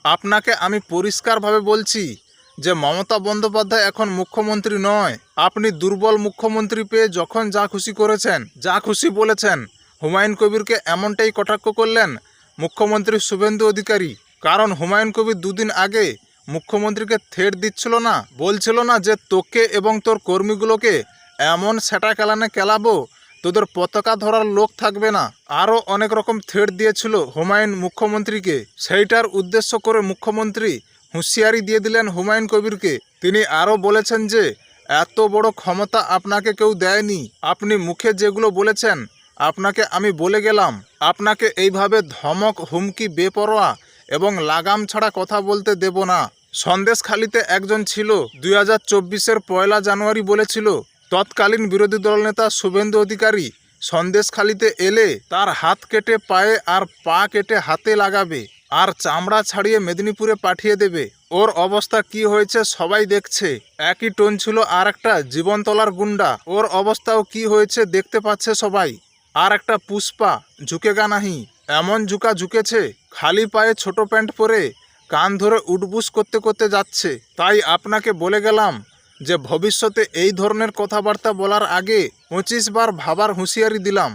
আপনাকে আমি পরিষ্কারভাবে বলছি যে মমতা বন্দ্যোপাধ্যায় এখন মুখ্যমন্ত্রী নয়। আপনি দুর্বল মুখ্যমন্ত্রী পেয়ে যখন যা খুশি করেছেন, যা খুশি বলেছেন, হুমায়ুন কবিরকে এমনটাই কটাক্ষ করলেন মুখ্যমন্ত্রী শুভেন্দু অধিকারী। কারণ হুমায়ুন কবির দুদিন আগে মুখ্যমন্ত্রীকে থ্রেট দিচ্ছিল না, বলছিল না যে তোকে এবং তোর কর্মীগুলোকে এমন সেটা কেলাবো তোদের পতাকা ধরার লোক থাকবে না। আরও অনেক রকম থ্রেট দিয়েছিল হুমায়ুন মুখ্যমন্ত্রীকে। সেইটার উদ্দেশ্য করে মুখ্যমন্ত্রী হুঁশিয়ারি দিয়ে দিলেন হুমায়ুন কবিরকে। তিনি আরও বলেছেন যে এত বড় ক্ষমতা আপনাকে কেউ দেয়নি। আপনি মুখে যেগুলো বলেছেন আপনাকে আমি বলে গেলাম। আপনাকে এইভাবে ধমক, হুমকি, বেপরোয়া এবং লাগাম ছাড়া কথা বলতে দেব না। সন্দেশখালিতে একজন ছিল 2024-এর 1 জানুয়ারি বলেছিল তৎকালীন বিরোধী দলনেতা শুভেন্দু অধিকারী সন্দেশখালিতে এলে তার হাত কেটে পায়ে আর পা কেটে হাতে লাগাবে আর চামড়া ছাড়িয়ে মেদিনীপুরে পাঠিয়ে দেবে। ওর অবস্থা কি হয়েছে সবাই দেখছে। একই টোন ছিল আর একটা জীবনতলার গুন্ডা, ওর অবস্থাও কি হয়েছে দেখতে পাচ্ছে সবাই। আর একটা পুষ্পা ঝুঁকেগা নাহি, এমন ঝুঁকেছে খালি পায়ে ছোট প্যান্ট পরে কান ধরে উঠবুস করতে করতে যাচ্ছে। তাই আপনাকে বলে গেলাম যে ভবিষ্যতে এই ধরনের কথাবার্তা বলার আগে 25 বার ভাবার হুঁশিয়ারি দিলাম।